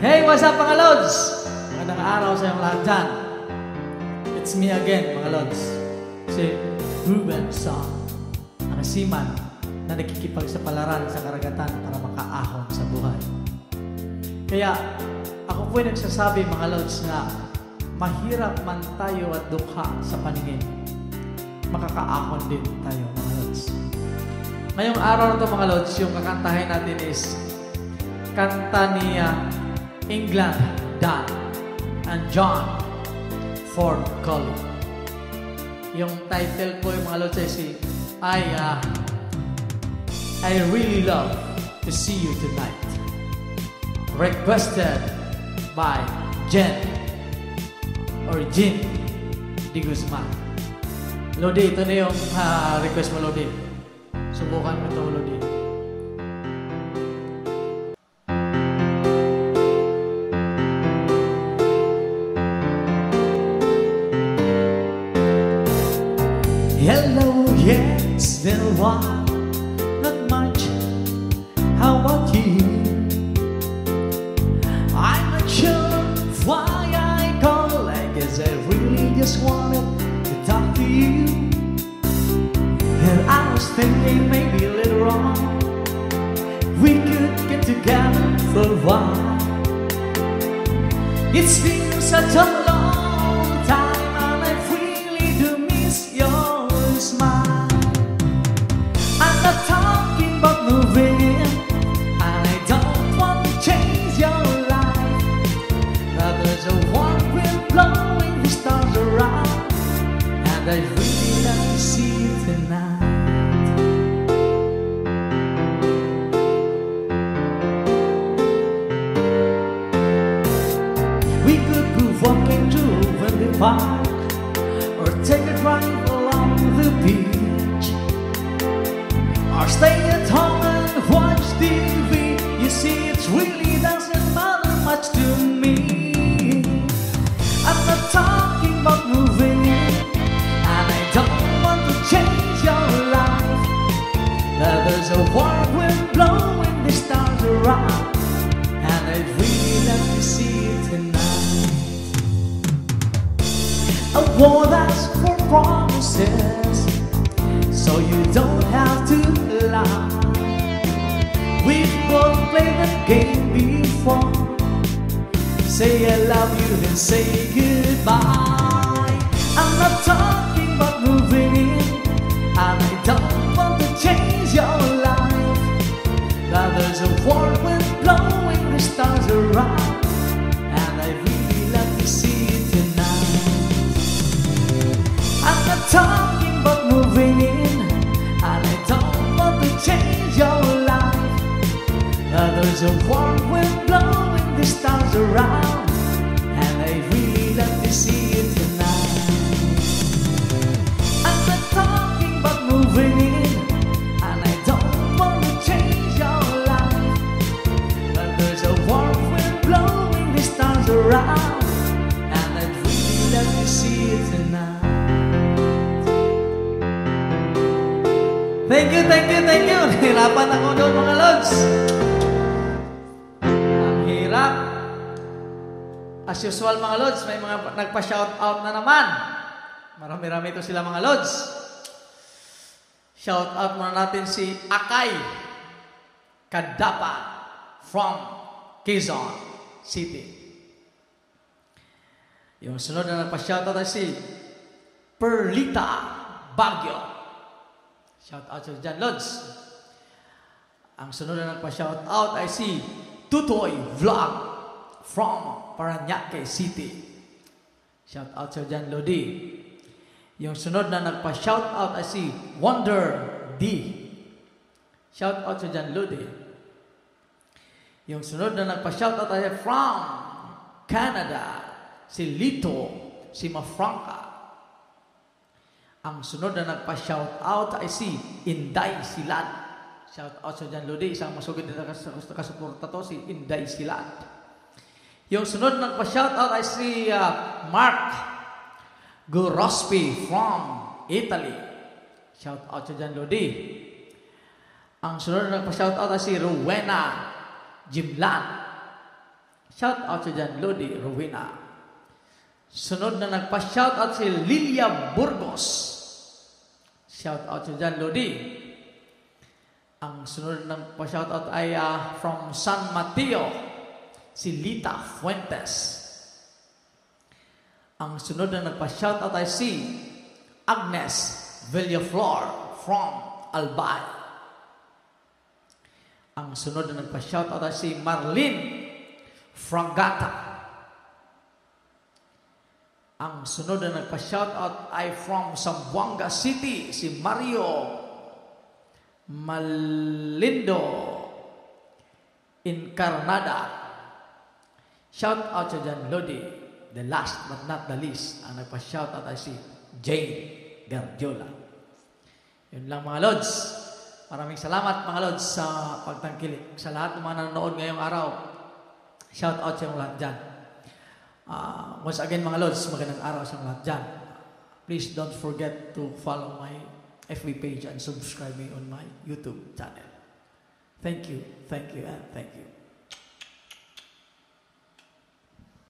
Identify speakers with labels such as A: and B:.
A: Hey, what's up mga Lods? Magandang araw sa iyong lahat dyan. It's me again mga Lods. Si Ruben Song, ang seaman na nakikipagsapalaran sa karagatan para makaahon sa buhay. Kaya ako po'y nagsasabi mga Lods na mahirap man tayo at dukha sa paningin, makakaahon din tayo mga Lods. Ngayong araw na ito mga Lods, yung kakantahin natin is kanta ni England, Dan, and John Ford Colley. Yung title po yung mga Lods ay si I Really Love to See You Tonight. Requested by Jen De Guzman. Lodi, ito na yung request mo, Lodi. Subukan mo ito, Lodi.
B: Hello, yeah, it's been a while, not much, how about you? I'm not sure why I call, I guess I really just wanted to talk to you. And I was thinking maybe later on, we could get together for a while. It's been such a long time and I really do miss your smile. I'm not talking about moving in, and I don't want to change your life. But there's a warm wind blowing the stars around, and I really love to see you tonight. We could go walking through the park, or take a drive along the beach, or stay at home and watch TV. You see, it really doesn't matter much to me. I'm not talking about moving in, and I don't want to change your life. But there's a warm wind blowing the stars around, and I'd really love to see you tonight. I won't ask for promises, so you don't have to lie. We've both played that game before. Say I love you, then say goodbye. I'm not talking about moving in, and I don't want to change your life. But there's a warm wind blowing the stars around, and I really love to see you tonight. I'm not talking about moving in, and I don't want to change your life. There's a warm wind blowing the stars around, and I really love to see you tonight. I'm not talking about moving in, and I don't want to change your life. But there's a warm wind blowing the stars around, and I really love to see you tonight.
A: Thank you. Hirapan ako doon mga Lods. Ang hirap. As usual mga Lods, may mga nagpa-shoutout na naman. Marami-rami ito sila mga Lods. Shoutout muna natin si Akay Kadapa from Quezon City. Yung sunod na nagpa-shoutout ay si Perlita Baguio. Shout out sa dyan, Lods. Ang sunod na nagpa-shoutout ay si Tutoy Vlog from Parañaque City. Shout out sa dyan, Lodi. Yung sunod na nagpa-shoutout ay si Wonder D. Shout out sa dyan, Lodi. Yung sunod na nagpa-shoutout ay from Canada, si Lito, si Mafranca. Ang sunod na nagpa-shoutout ay si Inday Silad. Shoutout sa dyan, Lodi. Isang masugid na kasuporta to, si Inday Silad. Yung sunod na nagpa-shoutout ay si Mark Gorospi from Italy. Shoutout sa dyan, Lodi. Ang sunod na nagpa-shoutout ay si Rowena Jimlan. Shout out sa dyan, Lodi Rowena. Sunod na nagpa-shout out si Lilia Burgos. Shout out sa dyan, Lodi. Ang sunod na nagpa-shout out ay from San Mateo, si Lita Fuentes. Ang sunod na nagpa-shout out ay si Agnes Villaflor from Albay. Ang sunod na nagpa-shout out ay si Marlene Fragata. Ang sunod na nagpa-shout out ay from Zamboanga City, si Mario Malindo Incarnada. Shout out sa dyan, Lodi. The last but not the least, ang nagpa-shout out ay si Jane Gardiola. Yun lang mga Lods. Maraming salamat mga Lods sa pagtangkilik. Sa lahat ng mga nanonood ngayong araw, shout out sa lahat dyan. Once again mga Lods, magandang araw sa lahat dyan. Please don't forget to follow my FB page and subscribe me on my YouTube channel. Thank you, and thank you.